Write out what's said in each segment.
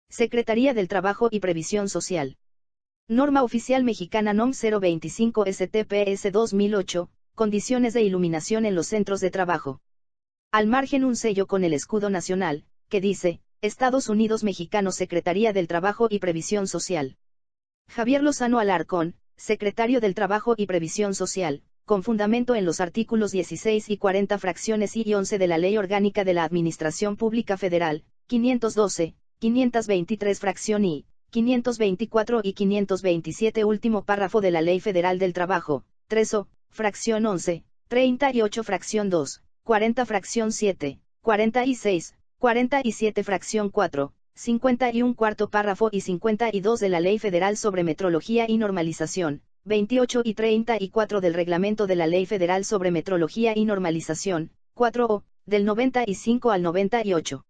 Secretaría del Trabajo y Previsión Social. Norma Oficial Mexicana NOM 025 STPS 2008, Condiciones de iluminación en los centros de trabajo. Al margen un sello con el escudo nacional, que dice, Estados Unidos Mexicanos Secretaría del Trabajo y Previsión Social. Javier Lozano Alarcón, Secretario del Trabajo y Previsión Social, con fundamento en los artículos 16 y 40 fracciones I y 11 de la Ley Orgánica de la Administración Pública Federal, 512, 523 fracción I, 524 y 527 último párrafo de la Ley Federal del Trabajo, 3O, fracción 11, 38 fracción 2, 40 fracción 7, 46, 47 fracción 4, 51 cuarto párrafo y 52 de la Ley Federal sobre Metrología y Normalización, 28 y 34 del Reglamento de la Ley Federal sobre Metrología y Normalización, 4O, del 95 al 98.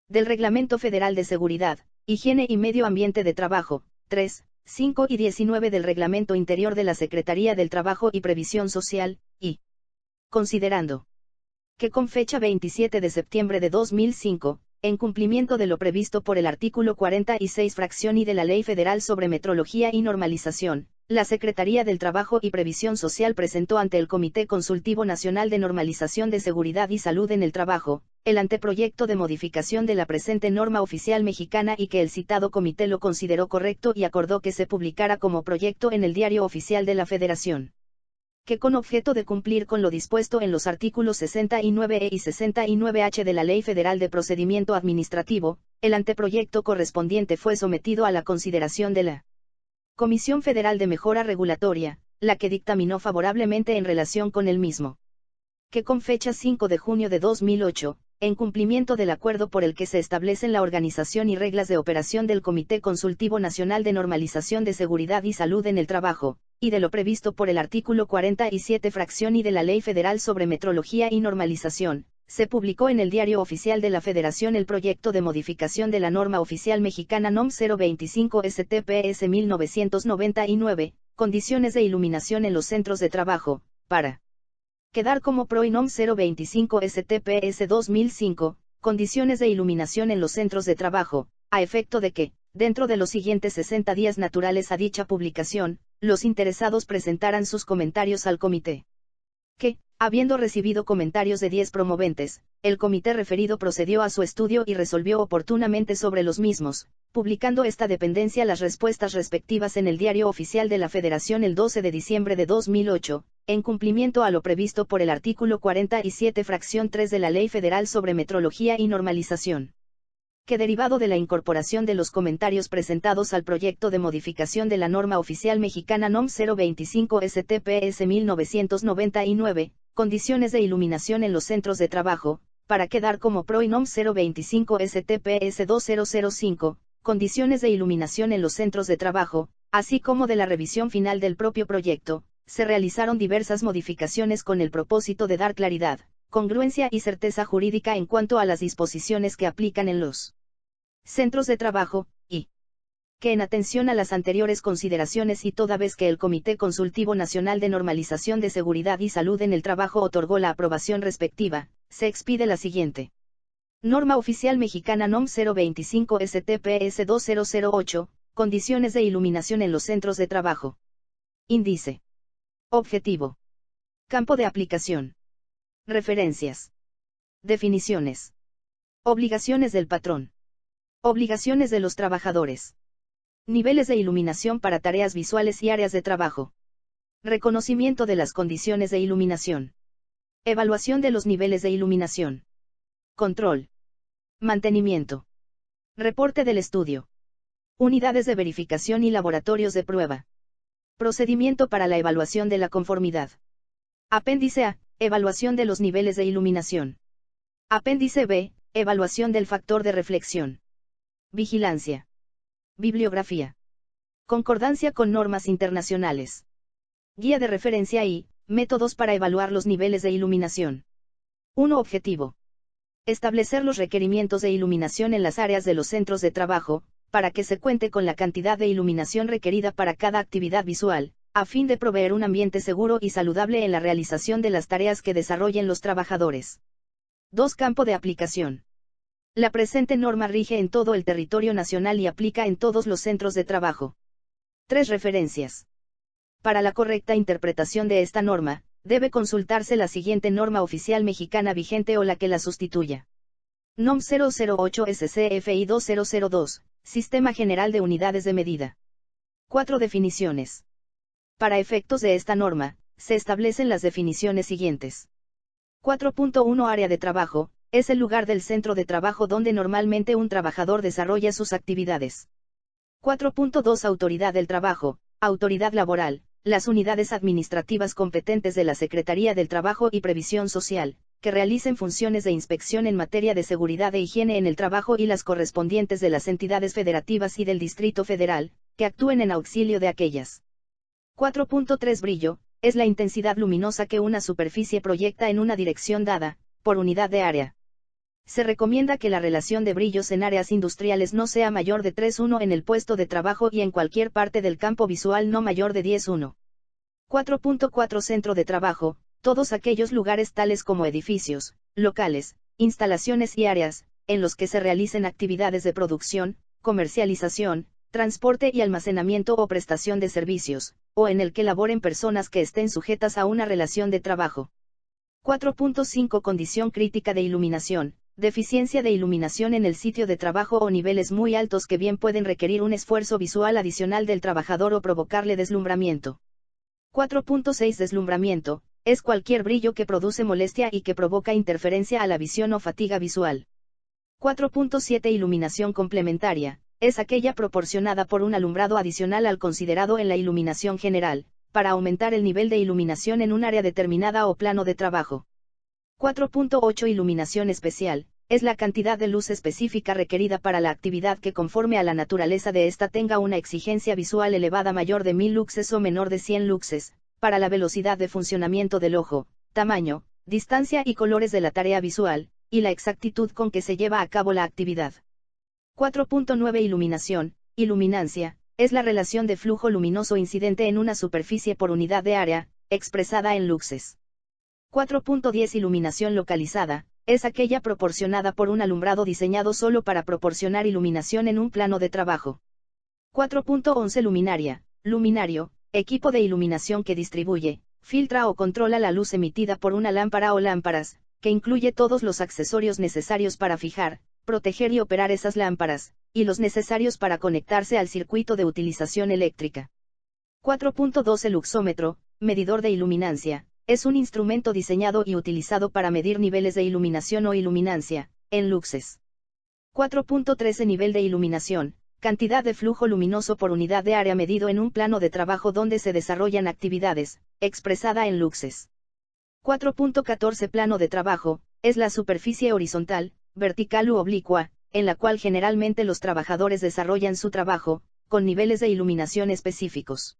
Del Reglamento Federal de Seguridad, Higiene y Medio Ambiente de Trabajo, 3, 5 y 19 del Reglamento Interior de la Secretaría del Trabajo y Previsión Social, y considerando que con fecha 27 de septiembre de 2005, en cumplimiento de lo previsto por el artículo 46 fracción I de la Ley Federal sobre Metrología y Normalización, la Secretaría del Trabajo y Previsión Social presentó ante el Comité Consultivo Nacional de Normalización de Seguridad y Salud en el Trabajo, el anteproyecto de modificación de la presente norma oficial mexicana y que el citado comité lo consideró correcto y acordó que se publicara como proyecto en el Diario Oficial de la Federación. Que con objeto de cumplir con lo dispuesto en los artículos 69E y 69H de la Ley Federal de Procedimiento Administrativo, el anteproyecto correspondiente fue sometido a la consideración de la Comisión Federal de Mejora Regulatoria, la que dictaminó favorablemente en relación con el mismo. Que con fecha 5 de junio de 2008, en cumplimiento del acuerdo por el que se establecen la organización y reglas de operación del Comité Consultivo Nacional de Normalización de Seguridad y Salud en el Trabajo, y de lo previsto por el artículo 47 fracción I de la Ley Federal sobre Metrología y Normalización, se publicó en el Diario Oficial de la Federación el proyecto de modificación de la norma oficial mexicana NOM 025 STPS 1999, Condiciones de iluminación en los centros de trabajo, para quedar como PROI NOM 025 STPS 2005, Condiciones de iluminación en los centros de trabajo, a efecto de que, dentro de los siguientes 60 días naturales a dicha publicación, los interesados presentaran sus comentarios al comité. Que, habiendo recibido comentarios de 10 promoventes, el comité referido procedió a su estudio y resolvió oportunamente sobre los mismos, publicando esta dependencia las respuestas respectivas en el Diario Oficial de la Federación el 12 de diciembre de 2008, en cumplimiento a lo previsto por el artículo 47 fracción 3 de la Ley Federal sobre Metrología y Normalización. Que derivado de la incorporación de los comentarios presentados al proyecto de modificación de la norma oficial mexicana NOM 025 STPS 1999, Condiciones de iluminación en los centros de trabajo, para quedar como PROI NOM 025 STPS 2005, Condiciones de iluminación en los centros de trabajo, así como de la revisión final del propio proyecto, se realizaron diversas modificaciones con el propósito de dar claridad, congruencia y certeza jurídica en cuanto a las disposiciones que aplican en los centros de trabajo, y que en atención a las anteriores consideraciones y toda vez que el Comité Consultivo Nacional de Normalización de Seguridad y Salud en el Trabajo otorgó la aprobación respectiva, se expide la siguiente. Norma Oficial Mexicana NOM 025 STPS 2008, Condiciones de iluminación en los centros de trabajo. Índice. Objetivo. Campo de aplicación. Referencias. Definiciones. Obligaciones del patrón. Obligaciones de los trabajadores. Niveles de iluminación para tareas visuales y áreas de trabajo. Reconocimiento de las condiciones de iluminación. Evaluación de los niveles de iluminación. Control. Mantenimiento. Reporte del estudio. Unidades de verificación y laboratorios de prueba. Procedimiento para la evaluación de la conformidad. Apéndice A. Evaluación de los niveles de iluminación. Apéndice B. Evaluación del factor de reflexión. Vigilancia. Bibliografía. Concordancia con normas internacionales. Guía de referencia y métodos para evaluar los niveles de iluminación. 1. Objetivo. Establecer los requerimientos de iluminación en las áreas de los centros de trabajo, para que se cuente con la cantidad de iluminación requerida para cada actividad visual, a fin de proveer un ambiente seguro y saludable en la realización de las tareas que desarrollen los trabajadores. 2. Campo de aplicación. La presente norma rige en todo el territorio nacional y aplica en todos los centros de trabajo. 3 referencias. Para la correcta interpretación de esta norma, debe consultarse la siguiente norma oficial mexicana vigente o la que la sustituya. NOM 008 SCFI 2002, Sistema General de Unidades de Medida. 4 definiciones. Para efectos de esta norma, se establecen las definiciones siguientes. 4.1 Área de trabajo, es el lugar del centro de trabajo donde normalmente un trabajador desarrolla sus actividades. 4.2 Autoridad del trabajo, autoridad laboral, las unidades administrativas competentes de la Secretaría del Trabajo y Previsión Social, que realicen funciones de inspección en materia de seguridad e higiene en el trabajo y las correspondientes de las entidades federativas y del Distrito Federal, que actúen en auxilio de aquellas. 4.3 Brillo, es la intensidad luminosa que una superficie proyecta en una dirección dada, por unidad de área. Se recomienda que la relación de brillos en áreas industriales no sea mayor de 3:1 en el puesto de trabajo y en cualquier parte del campo visual no mayor de 10:1. 4.4 Centro de trabajo, todos aquellos lugares tales como edificios, locales, instalaciones y áreas, en los que se realicen actividades de producción, comercialización, transporte y almacenamiento o prestación de servicios, o en el que laboren personas que estén sujetas a una relación de trabajo. 4.5 Condición crítica de iluminación, deficiencia de iluminación en el sitio de trabajo o niveles muy altos que bien pueden requerir un esfuerzo visual adicional del trabajador o provocarle deslumbramiento. 4.6 Deslumbramiento, es cualquier brillo que produce molestia y que provoca interferencia a la visión o fatiga visual. 4.7 Iluminación complementaria, es aquella proporcionada por un alumbrado adicional al considerado en la iluminación general, para aumentar el nivel de iluminación en un área determinada o plano de trabajo. 4.8 Iluminación especial, es la cantidad de luz específica requerida para la actividad que conforme a la naturaleza de ésta tenga una exigencia visual elevada mayor de 1000 luxes o menor de 100 luxes, para la velocidad de funcionamiento del ojo, tamaño, distancia y colores de la tarea visual, y la exactitud con que se lleva a cabo la actividad. 4.9 Iluminación, iluminancia, es la relación de flujo luminoso incidente en una superficie por unidad de área, expresada en luxes. 4.10 Iluminación localizada, es aquella proporcionada por un alumbrado diseñado solo para proporcionar iluminación en un plano de trabajo. 4.11 Luminaria, luminario, equipo de iluminación que distribuye, filtra o controla la luz emitida por una lámpara o lámparas, que incluye todos los accesorios necesarios para fijar, proteger y operar esas lámparas, y los necesarios para conectarse al circuito de utilización eléctrica. 4.12 Luxómetro, medidor de iluminancia, es un instrumento diseñado y utilizado para medir niveles de iluminación o iluminancia, en luxes. 4.13 Nivel de iluminación, cantidad de flujo luminoso por unidad de área medido en un plano de trabajo donde se desarrollan actividades, expresada en luxes. 4.14 Plano de trabajo, es la superficie horizontal, vertical u oblicua, en la cual generalmente los trabajadores desarrollan su trabajo, con niveles de iluminación específicos.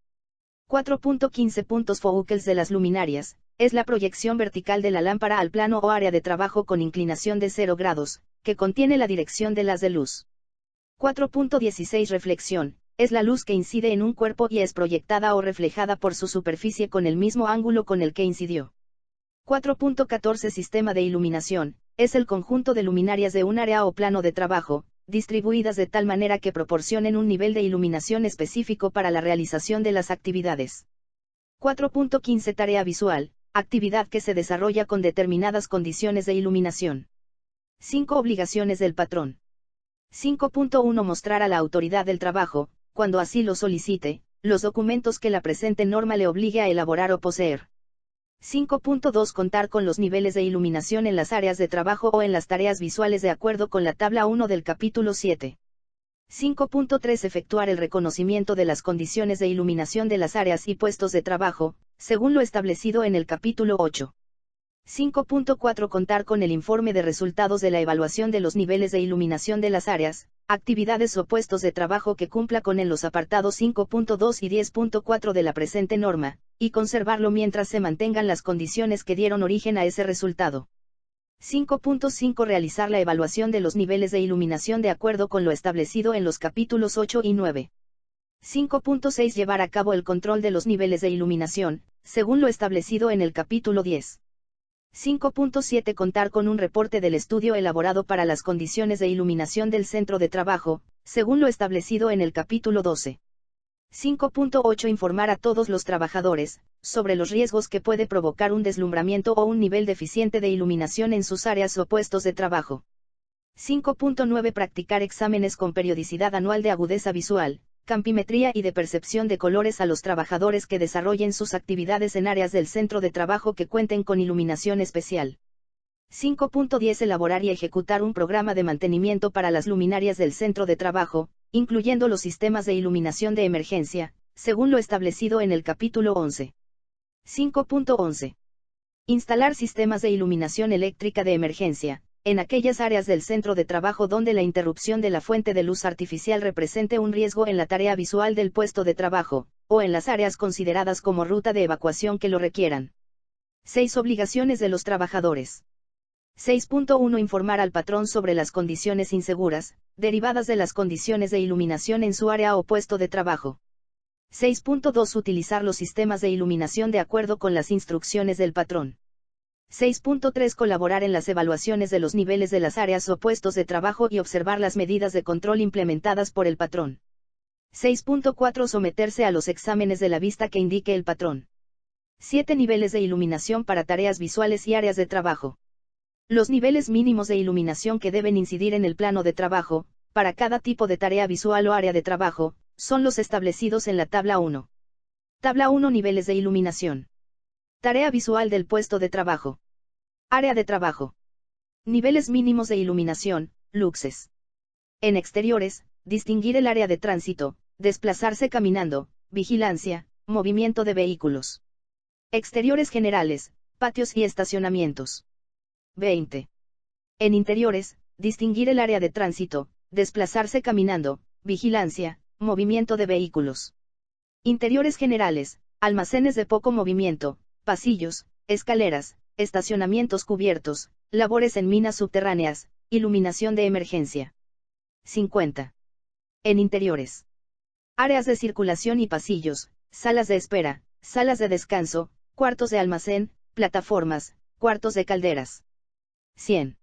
4.15 Puntos focales de las luminarias, es la proyección vertical de la lámpara al plano o área de trabajo con inclinación de 0 grados, que contiene la dirección del haz de luz. 4.16 Reflexión, es la luz que incide en un cuerpo y es proyectada o reflejada por su superficie con el mismo ángulo con el que incidió. 4.14 Sistema de iluminación, es el conjunto de luminarias de un área o plano de trabajo, distribuidas de tal manera que proporcionen un nivel de iluminación específico para la realización de las actividades. 4.15 Tarea visual, actividad que se desarrolla con determinadas condiciones de iluminación. 5 Obligaciones del patrón. 5.1 Mostrar a la autoridad del trabajo, cuando así lo solicite, los documentos que la presente norma le obligue a elaborar o poseer. 5.2 Contar con los niveles de iluminación en las áreas de trabajo o en las tareas visuales de acuerdo con la tabla 1 del capítulo 7. 5.3 Efectuar el reconocimiento de las condiciones de iluminación de las áreas y puestos de trabajo, según lo establecido en el capítulo 8. 5.4 Contar con el informe de resultados de la evaluación de los niveles de iluminación de las áreas, actividades o puestos de trabajo que cumpla con en los apartados 5.2 y 10.4 de la presente norma, y conservarlo mientras se mantengan las condiciones que dieron origen a ese resultado. 5.5 Realizar la evaluación de los niveles de iluminación de acuerdo con lo establecido en los capítulos 8 y 9. 5.6 Llevar a cabo el control de los niveles de iluminación, según lo establecido en el capítulo 10. 5.7 Contar con un reporte del estudio elaborado para las condiciones de iluminación del centro de trabajo, según lo establecido en el capítulo 12. 5.8 Informar a todos los trabajadores, sobre los riesgos que puede provocar un deslumbramiento o un nivel deficiente de iluminación en sus áreas o puestos de trabajo. 5.9 Practicar exámenes con periodicidad anual de agudeza visual, campimetría y de percepción de colores a los trabajadores que desarrollen sus actividades en áreas del centro de trabajo que cuenten con iluminación especial. 5.10 Elaborar y ejecutar un programa de mantenimiento para las luminarias del centro de trabajo, incluyendo los sistemas de iluminación de emergencia, según lo establecido en el capítulo 11. 5.11 Instalar sistemas de iluminación eléctrica de emergencia, en aquellas áreas del centro de trabajo donde la interrupción de la fuente de luz artificial represente un riesgo en la tarea visual del puesto de trabajo, o en las áreas consideradas como ruta de evacuación que lo requieran. 6 Obligaciones de los trabajadores. 6.1 Informar al patrón sobre las condiciones inseguras, derivadas de las condiciones de iluminación en su área o puesto de trabajo. 6.2 Utilizar los sistemas de iluminación de acuerdo con las instrucciones del patrón. 6.3 Colaborar en las evaluaciones de los niveles de las áreas o puestos de trabajo y observar las medidas de control implementadas por el patrón. 6.4 Someterse a los exámenes de la vista que indique el patrón. 7 Niveles de iluminación para tareas visuales y áreas de trabajo. Los niveles mínimos de iluminación que deben incidir en el plano de trabajo, para cada tipo de tarea visual o área de trabajo, son los establecidos en la tabla 1. Tabla 1 Niveles de iluminación. Tarea visual del puesto de trabajo. Área de trabajo. Niveles mínimos de iluminación, luxes. En exteriores, distinguir el área de tránsito, desplazarse caminando, vigilancia, movimiento de vehículos. Exteriores generales, patios y estacionamientos. 20. En interiores, distinguir el área de tránsito, desplazarse caminando, vigilancia, movimiento de vehículos. Interiores generales, almacenes de poco movimiento, pasillos, escaleras, estacionamientos cubiertos, labores en minas subterráneas, iluminación de emergencia. 50. En interiores. Áreas de circulación y pasillos, salas de espera, salas de descanso, cuartos de almacén, plataformas, cuartos de calderas. 100.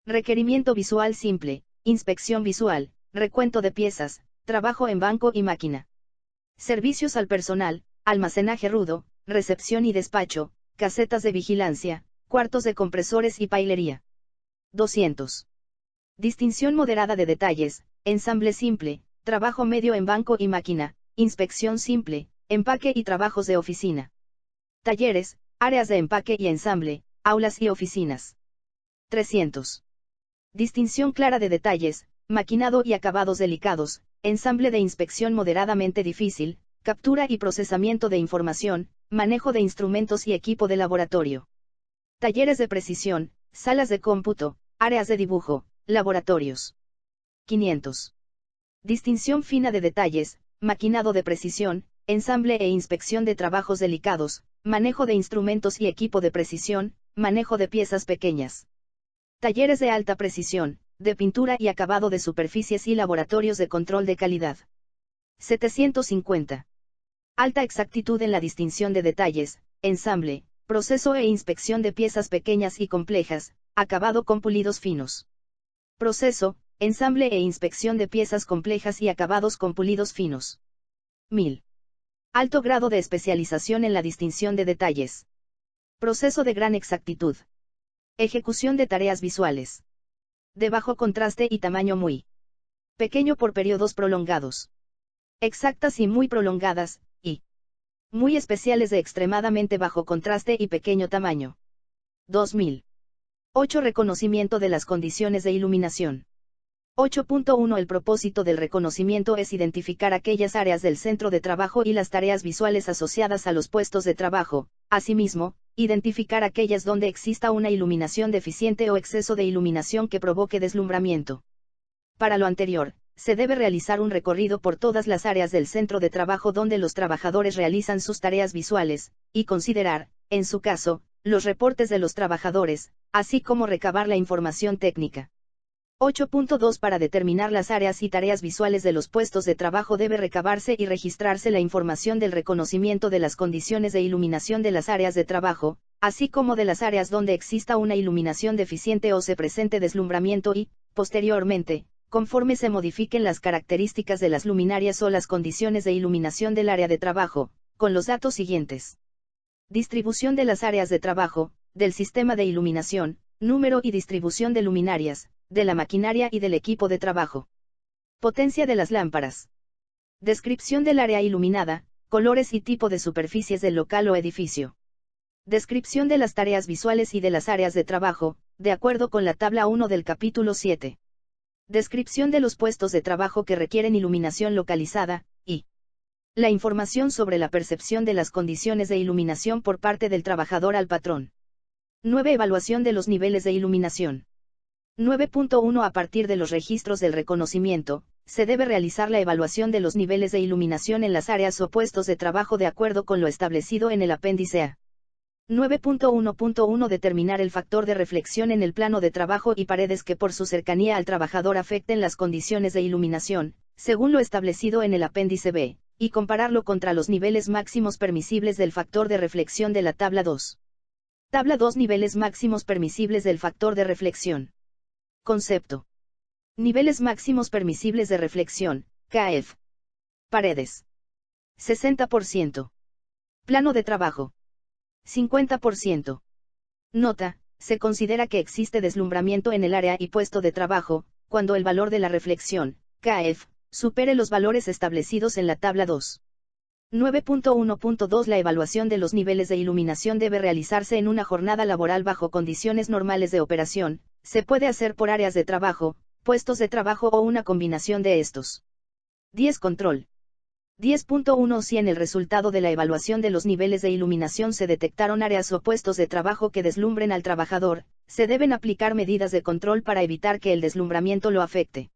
Requerimiento visual simple, inspección visual, recuento de piezas, trabajo en banco y máquina. Servicios al personal, almacenaje rudo, recepción y despacho, casetas de vigilancia, cuartos de compresores y pailería. 200. Distinción moderada de detalles, ensamble simple, trabajo medio en banco y máquina, inspección simple, empaque y trabajos de oficina. Talleres, áreas de empaque y ensamble, aulas y oficinas. 300. Distinción clara de detalles, maquinado y acabados delicados, ensamble de inspección moderadamente difícil, captura y procesamiento de información, manejo de instrumentos y equipo de laboratorio. Talleres de precisión, salas de cómputo, áreas de dibujo, laboratorios. 500. Distinción fina de detalles, maquinado de precisión, ensamble e inspección de trabajos delicados, manejo de instrumentos y equipo de precisión, manejo de piezas pequeñas. Talleres de alta precisión, de pintura y acabado de superficies y laboratorios de control de calidad. 750. Alta exactitud en la distinción de detalles, ensamble, proceso e inspección de piezas pequeñas y complejas, acabado con pulidos finos. Proceso, ensamble e inspección de piezas complejas y acabados con pulidos finos. 1000. Alto grado de especialización en la distinción de detalles. Proceso de gran exactitud. Ejecución de tareas visuales. De bajo contraste y tamaño muy pequeño por periodos prolongados. Exactas y muy prolongadas, y muy especiales de extremadamente bajo contraste y pequeño tamaño. 2000. 8. Reconocimiento de las condiciones de iluminación. 8.1 El propósito del reconocimiento es identificar aquellas áreas del centro de trabajo y las tareas visuales asociadas a los puestos de trabajo, asimismo, identificar aquellas donde exista una iluminación deficiente o exceso de iluminación que provoque deslumbramiento. Para lo anterior, se debe realizar un recorrido por todas las áreas del centro de trabajo donde los trabajadores realizan sus tareas visuales, y considerar, en su caso, los reportes de los trabajadores, así como recabar la información técnica. 8.2 Para determinar las áreas y tareas visuales de los puestos de trabajo debe recabarse y registrarse la información del reconocimiento de las condiciones de iluminación de las áreas de trabajo, así como de las áreas donde exista una iluminación deficiente o se presente deslumbramiento y, posteriormente, conforme se modifiquen las características de las luminarias o las condiciones de iluminación del área de trabajo, con los datos siguientes. Distribución de las áreas de trabajo, del sistema de iluminación, número y distribución de luminarias, de la maquinaria y del equipo de trabajo. Potencia de las lámparas. Descripción del área iluminada, colores y tipo de superficies del local o edificio. Descripción de las tareas visuales y de las áreas de trabajo, de acuerdo con la tabla 1 del capítulo 7. Descripción de los puestos de trabajo que requieren iluminación localizada, y la información sobre la percepción de las condiciones de iluminación por parte del trabajador al patrón. 9. Evaluación de los niveles de iluminación. 9.1 A partir de los registros del reconocimiento, se debe realizar la evaluación de los niveles de iluminación en las áreas o puestos de trabajo de acuerdo con lo establecido en el apéndice A. 9.1.1 Determinar el factor de reflexión en el plano de trabajo y paredes que por su cercanía al trabajador afecten las condiciones de iluminación, según lo establecido en el apéndice B, y compararlo contra los niveles máximos permisibles del factor de reflexión de la tabla 2. Tabla 2 Niveles máximos permisibles del factor de reflexión. Concepto. Niveles máximos permisibles de reflexión, KF. Paredes. 60%. Plano de trabajo. 50%. Nota, se considera que existe deslumbramiento en el área y puesto de trabajo, cuando el valor de la reflexión, KF, supere los valores establecidos en la tabla 2. 9.1.2 La evaluación de los niveles de iluminación debe realizarse en una jornada laboral bajo condiciones normales de operación, se puede hacer por áreas de trabajo, puestos de trabajo o una combinación de estos. 10. Control. 10.1 Si en el resultado de la evaluación de los niveles de iluminación se detectaron áreas o puestos de trabajo que deslumbren al trabajador, se deben aplicar medidas de control para evitar que el deslumbramiento lo afecte.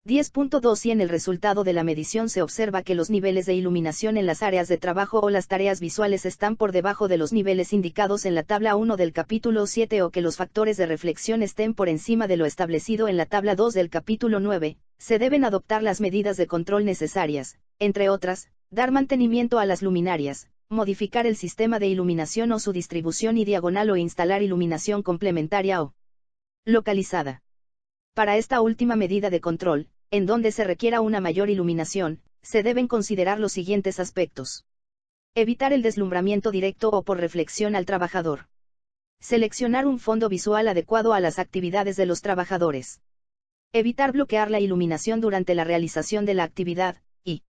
10.2 Si en el resultado de la medición se observa que los niveles de iluminación en las áreas de trabajo o las tareas visuales están por debajo de los niveles indicados en la tabla 1 del capítulo 7 o que los factores de reflexión estén por encima de lo establecido en la tabla 2 del capítulo 9, se deben adoptar las medidas de control necesarias, entre otras, dar mantenimiento a las luminarias, modificar el sistema de iluminación o su distribución y diagonal o instalar iluminación complementaria o localizada. Para esta última medida de control, en donde se requiera una mayor iluminación, se deben considerar los siguientes aspectos. Evitar el deslumbramiento directo o por reflexión al trabajador. Seleccionar un fondo visual adecuado a las actividades de los trabajadores. Evitar bloquear la iluminación durante la realización de la actividad, y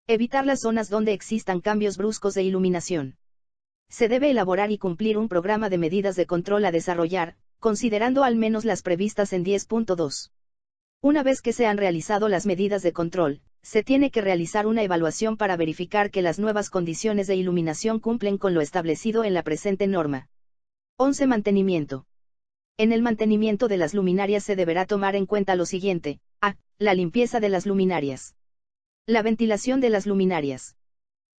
evitar las zonas donde existan cambios bruscos de iluminación. Se debe elaborar y cumplir un programa de medidas de control a desarrollar, considerando al menos las previstas en 10.2. Una vez que se han realizado las medidas de control, se tiene que realizar una evaluación para verificar que las nuevas condiciones de iluminación cumplen con lo establecido en la presente norma. 11. Mantenimiento. En el mantenimiento de las luminarias se deberá tomar en cuenta lo siguiente: a. La limpieza de las luminarias. La ventilación de las luminarias.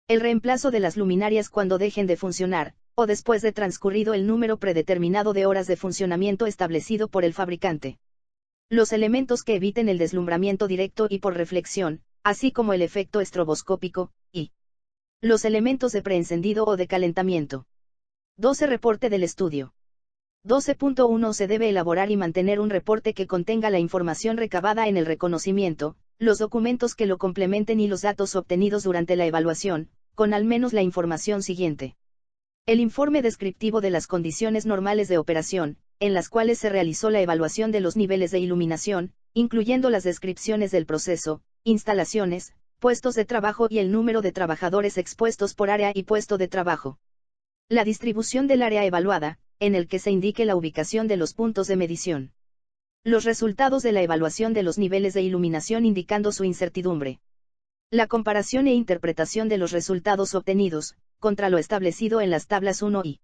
El reemplazo de las luminarias cuando dejen de funcionar, o después de transcurrido el número predeterminado de horas de funcionamiento establecido por el fabricante. Los elementos que eviten el deslumbramiento directo y por reflexión, así como el efecto estroboscópico, y los elementos de preencendido o de calentamiento. 12. Reporte del estudio. 12.1 Se debe elaborar y mantener un reporte que contenga la información recabada en el reconocimiento, los documentos que lo complementen y los datos obtenidos durante la evaluación, con al menos la información siguiente. El informe descriptivo de las condiciones normales de operación, en las cuales se realizó la evaluación de los niveles de iluminación, incluyendo las descripciones del proceso, instalaciones, puestos de trabajo y el número de trabajadores expuestos por área y puesto de trabajo. La distribución del área evaluada, en el que se indique la ubicación de los puntos de medición. Los resultados de la evaluación de los niveles de iluminación indicando su incertidumbre. La comparación e interpretación de los resultados obtenidos, contra lo establecido en las tablas 1 y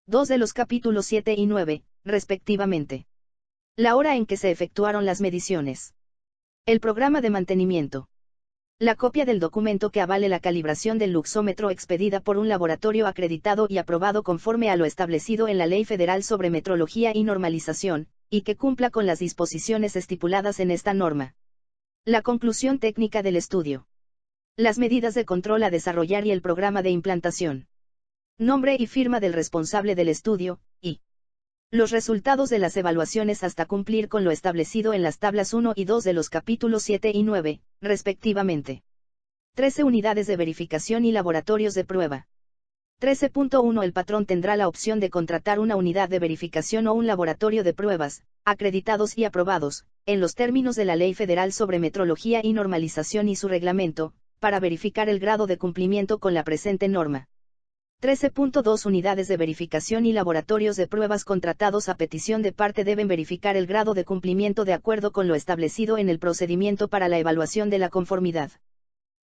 2 de los capítulos 7 y 9, respectivamente. La hora en que se efectuaron las mediciones. El programa de mantenimiento. La copia del documento que avale la calibración del luxómetro expedida por un laboratorio acreditado y aprobado conforme a lo establecido en la Ley Federal sobre Metrología y Normalización, y que cumpla con las disposiciones estipuladas en esta norma. La conclusión técnica del estudio. Las medidas de control a desarrollar y el programa de implantación. Nombre y firma del responsable del estudio, y los resultados de las evaluaciones hasta cumplir con lo establecido en las tablas 1 y 2 de los capítulos 7 y 9, respectivamente. 13 unidades de verificación y laboratorios de prueba. 13.1 El patrón tendrá la opción de contratar una unidad de verificación o un laboratorio de pruebas, acreditados y aprobados, en los términos de la Ley Federal sobre Metrología y Normalización y su reglamento, para verificar el grado de cumplimiento con la presente norma. 13.2 Unidades de verificación y laboratorios de pruebas contratados a petición de parte deben verificar el grado de cumplimiento de acuerdo con lo establecido en el procedimiento para la evaluación de la conformidad.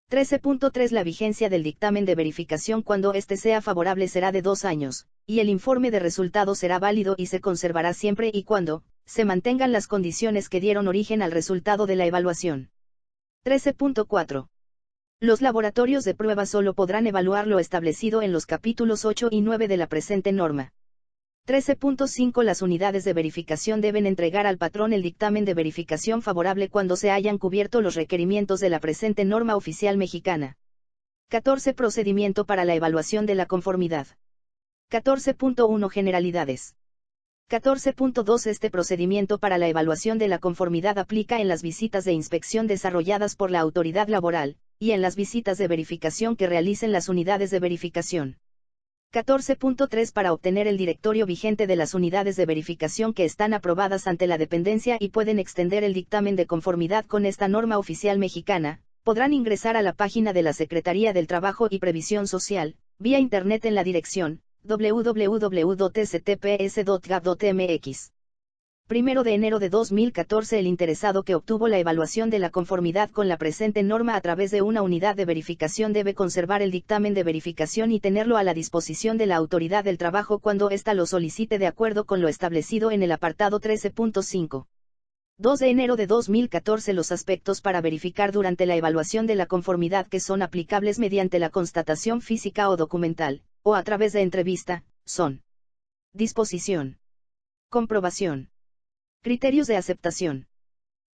13.3 La vigencia del dictamen de verificación cuando éste sea favorable será de 2 años, y el informe de resultados será válido y se conservará siempre y cuando se mantengan las condiciones que dieron origen al resultado de la evaluación. 13.4 Los laboratorios de prueba solo podrán evaluar lo establecido en los capítulos 8 y 9 de la presente norma. 13.5 Las unidades de verificación deben entregar al patrón el dictamen de verificación favorable cuando se hayan cubierto los requerimientos de la presente norma oficial mexicana. 14 Procedimiento para la evaluación de la conformidad. 14.1 Generalidades. 14.2 Este procedimiento para la evaluación de la conformidad aplica en las visitas de inspección desarrolladas por la autoridad laboral, y en las visitas de verificación que realicen las unidades de verificación. 14.3 Para obtener el directorio vigente de las unidades de verificación que están aprobadas ante la dependencia y pueden extender el dictamen de conformidad con esta norma oficial mexicana, podrán ingresar a la página de la Secretaría del Trabajo y Previsión Social, vía internet en la dirección www.stps.gov.mx. 1 de enero de 2014 El interesado que obtuvo la evaluación de la conformidad con la presente norma a través de una unidad de verificación debe conservar el dictamen de verificación y tenerlo a la disposición de la autoridad del trabajo cuando ésta lo solicite de acuerdo con lo establecido en el apartado 13.5. 2 de enero de 2014 Los aspectos para verificar durante la evaluación de la conformidad que son aplicables mediante la constatación física o documental, o a través de entrevista, son: disposición, comprobación, criterios de aceptación,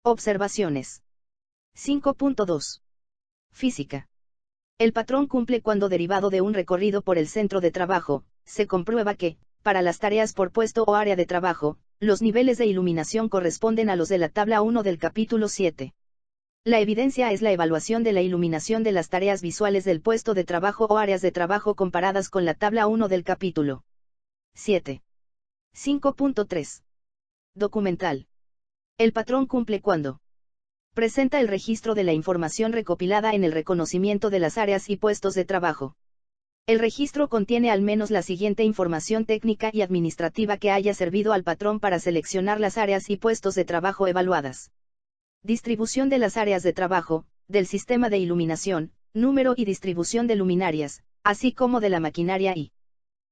observaciones. 5.2. Física. El patrón cumple cuando, derivado de un recorrido por el centro de trabajo, se comprueba que, para las tareas por puesto o área de trabajo, los niveles de iluminación corresponden a los de la tabla 1 del capítulo 7. La evidencia es la evaluación de la iluminación de las tareas visuales del puesto de trabajo o áreas de trabajo comparadas con la tabla 1 del capítulo 7. 5.3. Documental. El patrón cumple cuando presenta el registro de la información recopilada en el reconocimiento de las áreas y puestos de trabajo. El registro contiene al menos la siguiente información técnica y administrativa que haya servido al patrón para seleccionar las áreas y puestos de trabajo evaluadas. Distribución de las áreas de trabajo, del sistema de iluminación, número y distribución de luminarias, así como de la maquinaria y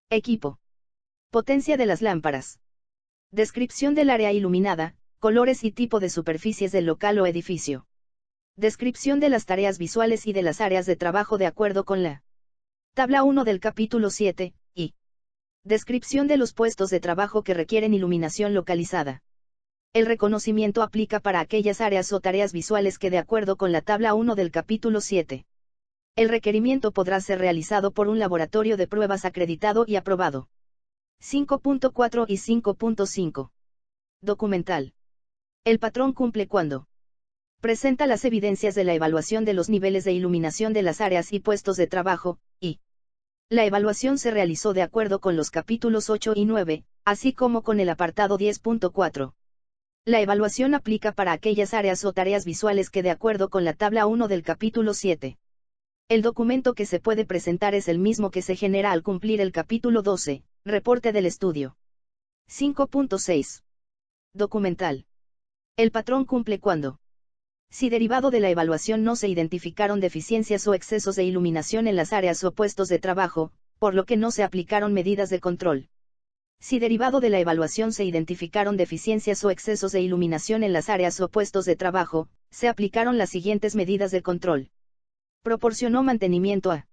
equipo. Potencia de las lámparas. Descripción del área iluminada, colores y tipo de superficies del local o edificio. Descripción de las tareas visuales y de las áreas de trabajo de acuerdo con la tabla 1 del capítulo 7, y descripción de los puestos de trabajo que requieren iluminación localizada. El reconocimiento aplica para aquellas áreas o tareas visuales que de acuerdo con la tabla 1 del capítulo 7. El requerimiento podrá ser realizado por un laboratorio de pruebas acreditado y aprobado. 5.4 y 5.5. Documental. El patrón cumple cuando presenta las evidencias de la evaluación de los niveles de iluminación de las áreas y puestos de trabajo, y la evaluación se realizó de acuerdo con los capítulos 8 y 9, así como con el apartado 10.4. La evaluación aplica para aquellas áreas o tareas visuales que de acuerdo con la tabla 1 del capítulo 7. El documento que se puede presentar es el mismo que se genera al cumplir el capítulo 12, reporte del estudio. 5.6. Documental. El patrón cumple cuando si derivado de la evaluación no se identificaron deficiencias o excesos de iluminación en las áreas o puestos de trabajo, por lo que no se aplicaron medidas de control. Si derivado de la evaluación se identificaron deficiencias o excesos de iluminación en las áreas o puestos de trabajo, se aplicaron las siguientes medidas de control. Proporcionó mantenimiento a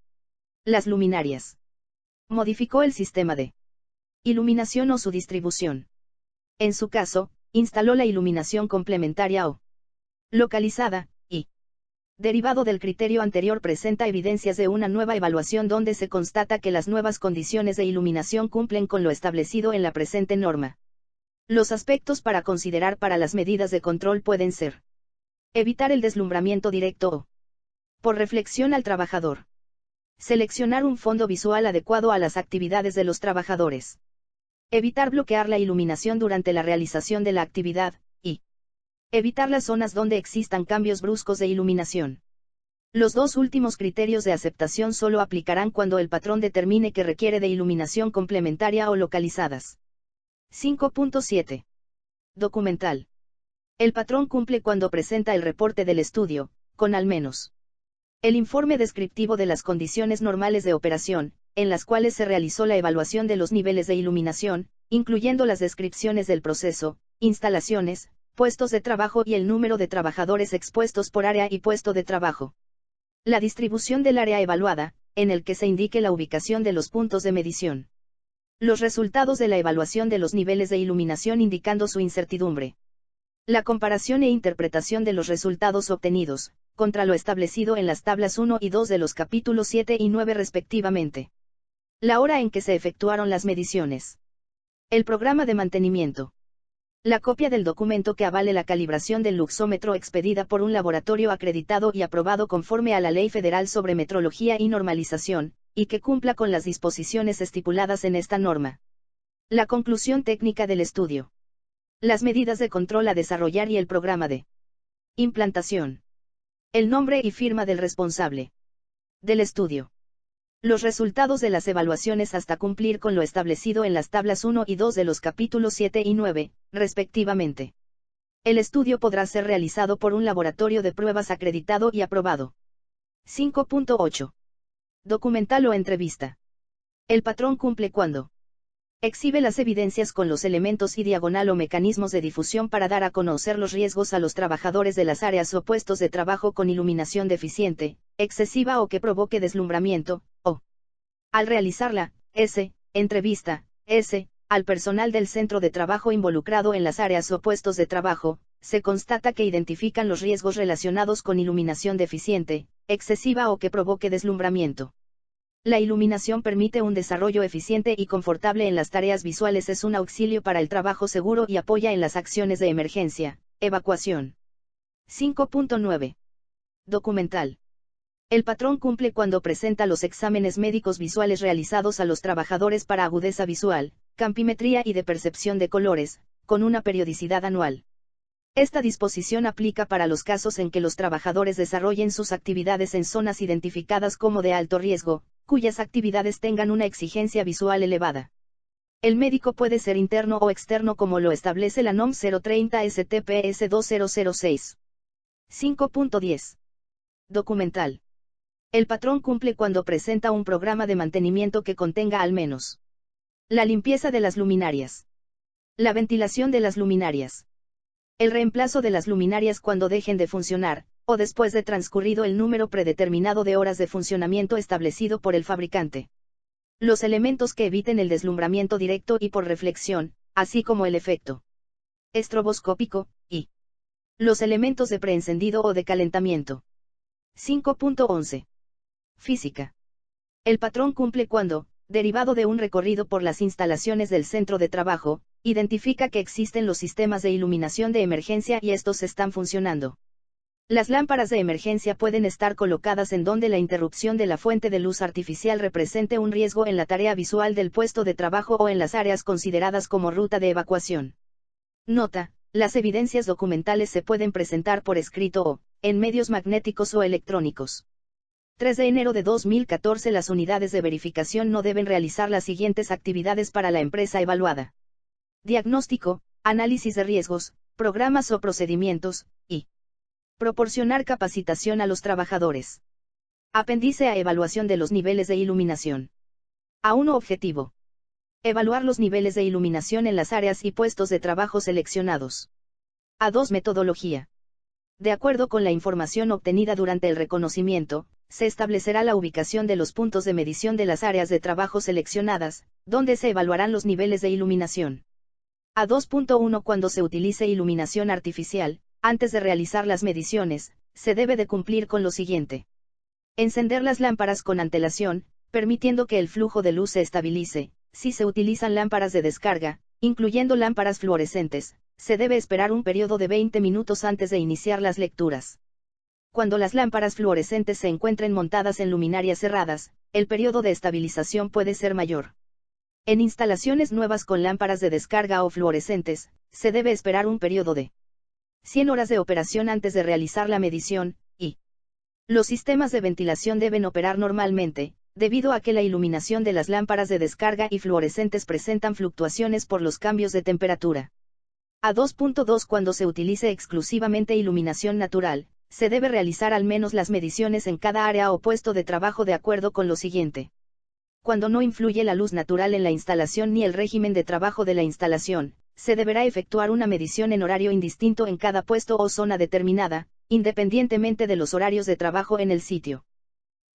las luminarias. Modificó el sistema de iluminación o su distribución. En su caso, instaló la iluminación complementaria o localizada, y, derivado del criterio anterior, presenta evidencias de una nueva evaluación donde se constata que las nuevas condiciones de iluminación cumplen con lo establecido en la presente norma. Los aspectos para considerar para las medidas de control pueden ser: evitar el deslumbramiento directo o por reflexión al trabajador. Seleccionar un fondo visual adecuado a las actividades de los trabajadores. Evitar bloquear la iluminación durante la realización de la actividad, y evitar las zonas donde existan cambios bruscos de iluminación. Los dos últimos criterios de aceptación solo aplicarán cuando el patrón determine que requiere de iluminación complementaria o localizadas. 5.7. Documental. El patrón cumple cuando presenta el reporte del estudio, con al menos el informe descriptivo de las condiciones normales de operación, en las cuales se realizó la evaluación de los niveles de iluminación, incluyendo las descripciones del proceso, instalaciones, puestos de trabajo y el número de trabajadores expuestos por área y puesto de trabajo. La distribución del área evaluada, en el que se indique la ubicación de los puntos de medición. Los resultados de la evaluación de los niveles de iluminación indicando su incertidumbre. La comparación e interpretación de los resultados obtenidos, contra lo establecido en las tablas 1 y 2 de los capítulos 7 y 9 respectivamente. La hora en que se efectuaron las mediciones. El programa de mantenimiento. La copia del documento que avale la calibración del luxómetro expedida por un laboratorio acreditado y aprobado conforme a la Ley Federal sobre Metrología y Normalización, y que cumpla con las disposiciones estipuladas en esta norma. La conclusión técnica del estudio. Las medidas de control a desarrollar y el programa de implantación. El nombre y firma del responsable del estudio. Los resultados de las evaluaciones hasta cumplir con lo establecido en las tablas 1 y 2 de los capítulos 7 y 9, respectivamente. El estudio podrá ser realizado por un laboratorio de pruebas acreditado y aprobado. 5.8. Documental o entrevista. El patrón cumple cuando exhibe las evidencias con los elementos y diagonal o mecanismos de difusión para dar a conocer los riesgos a los trabajadores de las áreas o puestos de trabajo con iluminación deficiente, excesiva o que provoque deslumbramiento, o al realizarla, entrevista, al personal del centro de trabajo involucrado en las áreas o puestos de trabajo, se constata que identifican los riesgos relacionados con iluminación deficiente, excesiva o que provoque deslumbramiento. La iluminación permite un desarrollo eficiente y confortable en las tareas visuales, es un auxilio para el trabajo seguro y apoya en las acciones de emergencia, evacuación. 5.9. Documental. El patrón cumple cuando presenta los exámenes médicos visuales realizados a los trabajadores para agudeza visual, campimetría y de percepción de colores, con una periodicidad anual. Esta disposición aplica para los casos en que los trabajadores desarrollen sus actividades en zonas identificadas como de alto riesgo, cuyas actividades tengan una exigencia visual elevada. El médico puede ser interno o externo como lo establece la NOM 030 STPS 2006. 5.10. Documental. El patrón cumple cuando presenta un programa de mantenimiento que contenga al menos la limpieza de las luminarias, la ventilación de las luminarias, el reemplazo de las luminarias cuando dejen de funcionar, o después de transcurrido el número predeterminado de horas de funcionamiento establecido por el fabricante. Los elementos que eviten el deslumbramiento directo y por reflexión, así como el efecto estroboscópico, y los elementos de preencendido o de calentamiento. 5.11. Física. El patrón cumple cuando, derivado de un recorrido por las instalaciones del centro de trabajo, identifica que existen los sistemas de iluminación de emergencia y estos están funcionando. Las lámparas de emergencia pueden estar colocadas en donde la interrupción de la fuente de luz artificial represente un riesgo en la tarea visual del puesto de trabajo o en las áreas consideradas como ruta de evacuación. Nota: las evidencias documentales se pueden presentar por escrito o, en medios magnéticos o electrónicos. 3 de enero de 2014. Las unidades de verificación no deben realizar las siguientes actividades para la empresa evaluada: diagnóstico, análisis de riesgos, programas o procedimientos, y proporcionar capacitación a los trabajadores. Apéndice a evaluación de los niveles de iluminación. A1. Objetivo: evaluar los niveles de iluminación en las áreas y puestos de trabajo seleccionados. A2. Metodología. De acuerdo con la información obtenida durante el reconocimiento, se establecerá la ubicación de los puntos de medición de las áreas de trabajo seleccionadas, donde se evaluarán los niveles de iluminación. A 2.1 Cuando se utilice iluminación artificial, antes de realizar las mediciones, se debe de cumplir con lo siguiente. Encender las lámparas con antelación, permitiendo que el flujo de luz se estabilice. Si se utilizan lámparas de descarga, incluyendo lámparas fluorescentes, se debe esperar un periodo de 20 minutos antes de iniciar las lecturas. Cuando las lámparas fluorescentes se encuentren montadas en luminarias cerradas, el periodo de estabilización puede ser mayor. En instalaciones nuevas con lámparas de descarga o fluorescentes, se debe esperar un periodo de 100 horas de operación antes de realizar la medición, y los sistemas de ventilación deben operar normalmente, debido a que la iluminación de las lámparas de descarga y fluorescentes presentan fluctuaciones por los cambios de temperatura. A 2.2 Cuando se utilice exclusivamente iluminación natural, se debe realizar al menos las mediciones en cada área o puesto de trabajo de acuerdo con lo siguiente. Cuando no influye la luz natural en la instalación ni el régimen de trabajo de la instalación, se deberá efectuar una medición en horario indistinto en cada puesto o zona determinada, independientemente de los horarios de trabajo en el sitio.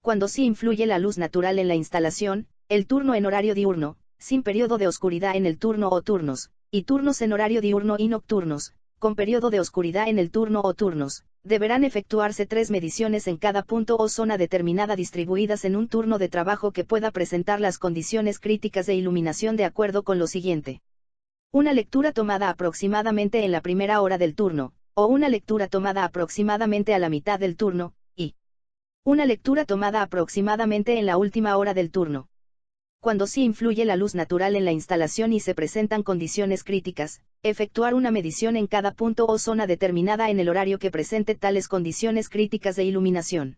Cuando sí influye la luz natural en la instalación, el turno en horario diurno, sin periodo de oscuridad en el turno o turnos, y turnos en horario diurno y nocturnos, con periodo de oscuridad en el turno o turnos, deberán efectuarse 3 mediciones en cada punto o zona determinada distribuidas en un turno de trabajo que pueda presentar las condiciones críticas de iluminación de acuerdo con lo siguiente. Una lectura tomada aproximadamente en la primera hora del turno, o una lectura tomada aproximadamente a la mitad del turno, y una lectura tomada aproximadamente en la última hora del turno. Cuando sí influye la luz natural en la instalación y se presentan condiciones críticas, efectuar una medición en cada punto o zona determinada en el horario que presente tales condiciones críticas de iluminación.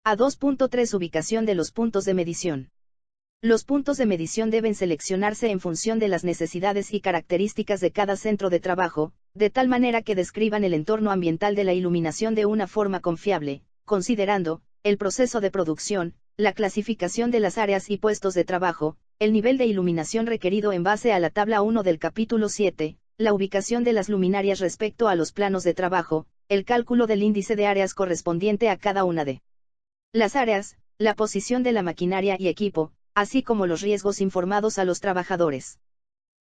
A 2.3 Ubicación de los puntos de medición. Los puntos de medición deben seleccionarse en función de las necesidades y características de cada centro de trabajo, de tal manera que describan el entorno ambiental de la iluminación de una forma confiable, considerando el proceso de producción, la clasificación de las áreas y puestos de trabajo, el nivel de iluminación requerido en base a la tabla 1 del capítulo 7, la ubicación de las luminarias respecto a los planos de trabajo, el cálculo del índice de áreas correspondiente a cada una de las áreas, la posición de la maquinaria y equipo, así como los riesgos informados a los trabajadores.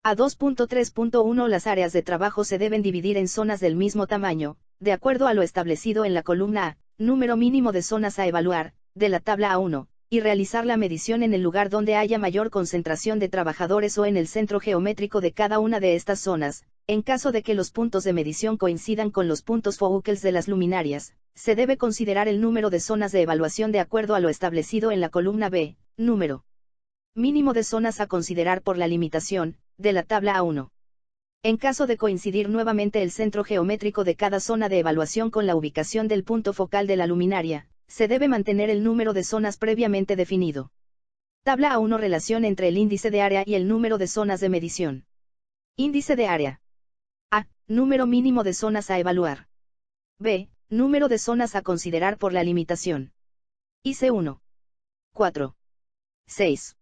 A 2.3.1 Las áreas de trabajo se deben dividir en zonas del mismo tamaño, de acuerdo a lo establecido en la columna A, número mínimo de zonas a evaluar, de la tabla A1, y realizar la medición en el lugar donde haya mayor concentración de trabajadores o en el centro geométrico de cada una de estas zonas. En caso de que los puntos de medición coincidan con los puntos focales de las luminarias, se debe considerar el número de zonas de evaluación de acuerdo a lo establecido en la columna B, número mínimo de zonas a considerar por la limitación, de la tabla A1. En caso de coincidir nuevamente el centro geométrico de cada zona de evaluación con la ubicación del punto focal de la luminaria, se debe mantener el número de zonas previamente definido. Tabla A1 Relación entre el índice de área y el número de zonas de medición. Índice de área. A. Número mínimo de zonas a evaluar. B. Número de zonas a considerar por la limitación. IC1. 4. 6.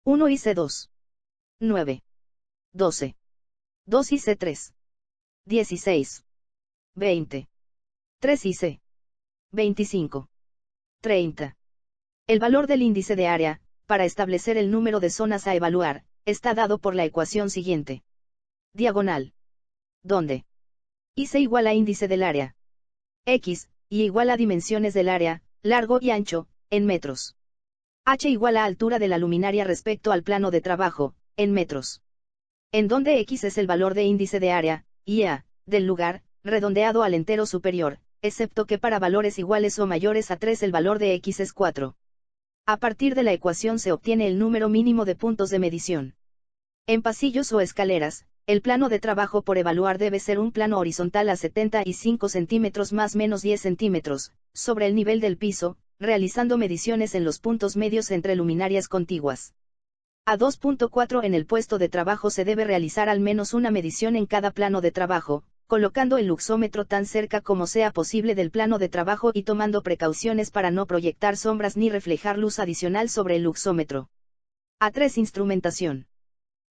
1 IC2. 9. 12. 2 IC3. 16. 20. 3 IC. 25. 30. El valor del índice de área, para establecer el número de zonas a evaluar, está dado por la ecuación siguiente. Diagonal. Donde IC igual a índice del área. X, y igual a dimensiones del área, largo y ancho, en metros. H igual a altura de la luminaria respecto al plano de trabajo, en metros. En donde X es el valor de índice de área, y A, del lugar, redondeado al entero superior, excepto que para valores iguales o mayores a 3 el valor de X es 4. A partir de la ecuación se obtiene el número mínimo de puntos de medición. En pasillos o escaleras, el plano de trabajo por evaluar debe ser un plano horizontal a 75 centímetros más menos 10 centímetros, sobre el nivel del piso, realizando mediciones en los puntos medios entre luminarias contiguas. A 2.4 En el puesto de trabajo se debe realizar al menos una medición en cada plano de trabajo, colocando el luxómetro tan cerca como sea posible del plano de trabajo y tomando precauciones para no proyectar sombras ni reflejar luz adicional sobre el luxómetro. A3 Instrumentación.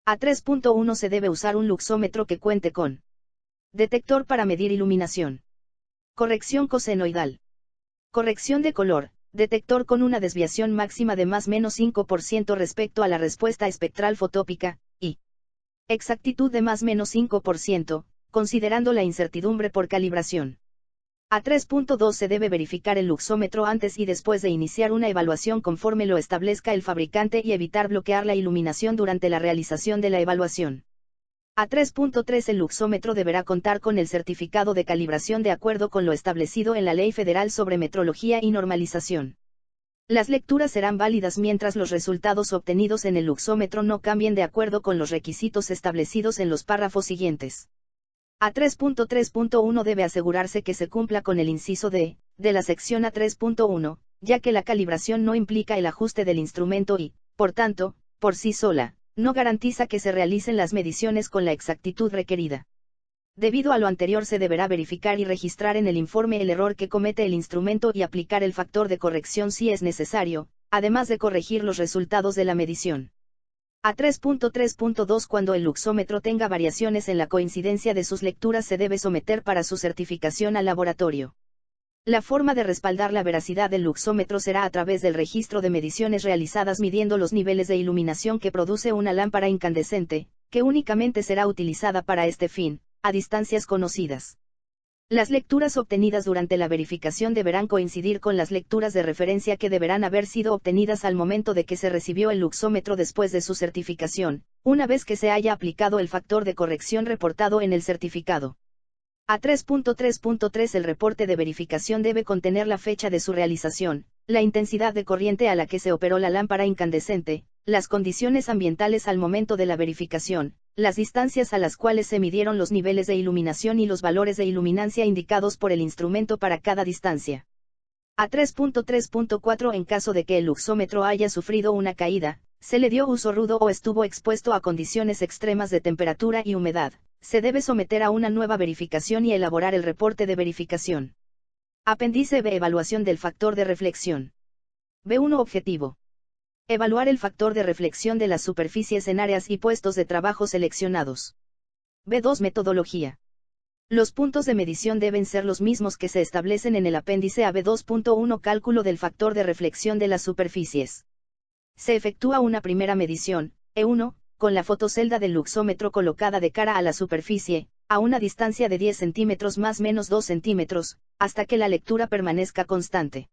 A 3.1 Se debe usar un luxómetro que cuente con detector para medir iluminación. Corrección cosenoidal. Corrección de color. Detector con una desviación máxima de más menos 5% respecto a la respuesta espectral fotópica, y Exactitud de +- 5%, considerando la incertidumbre por calibración. A 3.2 se debe verificar el luxómetro antes y después de iniciar una evaluación conforme lo establezca el fabricante y evitar bloquear la iluminación durante la realización de la evaluación. A 3.3 el luxómetro deberá contar con el certificado de calibración de acuerdo con lo establecido en la Ley Federal sobre Metrología y Normalización. Las lecturas serán válidas mientras los resultados obtenidos en el luxómetro no cambien de acuerdo con los requisitos establecidos en los párrafos siguientes. A 3.3.1 debe asegurarse que se cumpla con el inciso D, de la sección A3.1, ya que la calibración no implica el ajuste del instrumento y, por tanto, por sí sola, no garantiza que se realicen las mediciones con la exactitud requerida. Debido a lo anterior se deberá verificar y registrar en el informe el error que comete el instrumento y aplicar el factor de corrección si es necesario, además de corregir los resultados de la medición. A 3.3.2 Cuando el luxómetro tenga variaciones en la coincidencia de sus lecturas se debe someter para su certificación al laboratorio. La forma de respaldar la veracidad del luxómetro será a través del registro de mediciones realizadas midiendo los niveles de iluminación que produce una lámpara incandescente, que únicamente será utilizada para este fin, a distancias conocidas. Las lecturas obtenidas durante la verificación deberán coincidir con las lecturas de referencia que deberán haber sido obtenidas al momento de que se recibió el luxómetro después de su certificación, una vez que se haya aplicado el factor de corrección reportado en el certificado. A 3.3.3 El reporte de verificación debe contener la fecha de su realización, la intensidad de corriente a la que se operó la lámpara incandescente, las condiciones ambientales al momento de la verificación, las distancias a las cuales se midieron los niveles de iluminación y los valores de iluminancia indicados por el instrumento para cada distancia. A 3.3.4 En caso de que el luxómetro haya sufrido una caída, se le dio uso rudo o estuvo expuesto a condiciones extremas de temperatura y humedad, se debe someter a una nueva verificación y elaborar el reporte de verificación. Apéndice B. Evaluación del factor de reflexión. B1 Objetivo. Evaluar el factor de reflexión de las superficies en áreas y puestos de trabajo seleccionados. B2 Metodología. Los puntos de medición deben ser los mismos que se establecen en el apéndice a B2.1 Cálculo del factor de reflexión de las superficies. Se efectúa una primera medición, E1, con la fotocelda del luxómetro colocada de cara a la superficie, a una distancia de 10 centímetros +- 2 centímetros, hasta que la lectura permanezca constante.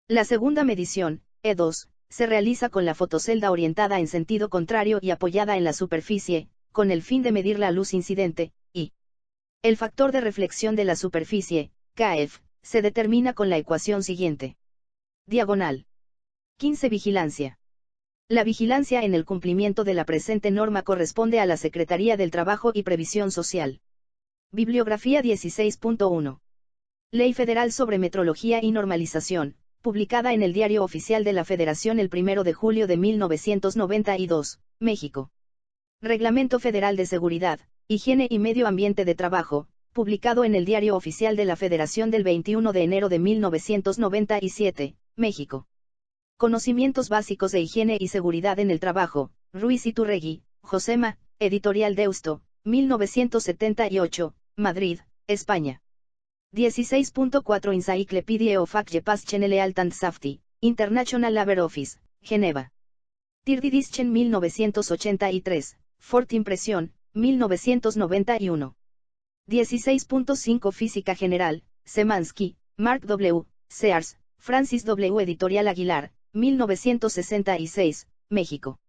La segunda medición, E2, se realiza con la fotocelda orientada en sentido contrario y apoyada en la superficie, con el fin de medir la luz incidente, y el factor de reflexión de la superficie, KF, se determina con la ecuación siguiente. Diagonal. 15 Vigilancia. La vigilancia en el cumplimiento de la presente norma corresponde a la Secretaría del Trabajo y Previsión Social. Bibliografía 16.1. Ley Federal sobre Metrología y Normalización, publicada en el Diario Oficial de la Federación el 1 de julio de 1992, México. Reglamento Federal de Seguridad, Higiene y Medio Ambiente de Trabajo, publicado en el Diario Oficial de la Federación del 21 de enero de 1997, México. Conocimientos básicos de higiene y seguridad en el trabajo, Ruiz Iturregui, Josema, Editorial Deusto, 1978, Madrid, España. 16.4 Encyclopedia of Occupational Health and Safety, International Labor Office, Geneva. Third edition 1983, Fourth Impresión, 1991. 16.5 Física General, Semansky, Mark W., Sears, Francis W. Editorial Aguilar, 1966, México.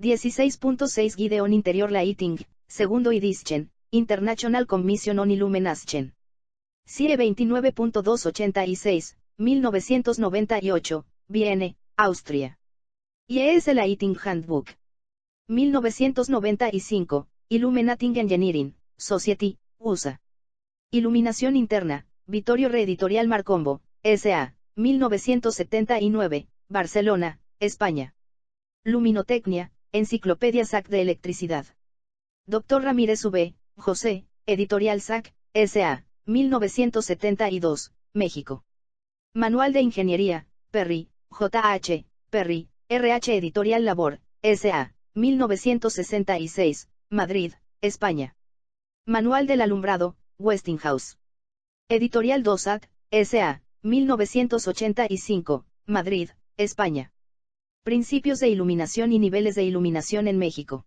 16.6 Gideon Interior Lighting, segundo edition, International Commission on Illumination. CIE 29.286, 1998, Viena, Austria. IES Lighting Handbook. 1995, Illuminating Engineering, Society, USA. Iluminación Interna, Vittorio Reeditorial Marcombo, S.A., 1979, Barcelona, España. Luminotecnia, Enciclopedia SAC de Electricidad. Dr. Ramírez V., José, Editorial SAC, S.A., 1972, México. Manual de Ingeniería, Perry, J.H., Perry, R.H. Editorial Labor, S.A., 1966, Madrid, España. Manual del Alumbrado, Westinghouse. Editorial DOSAT, S.A., 1985, Madrid, España. Principios de iluminación y niveles de iluminación en México.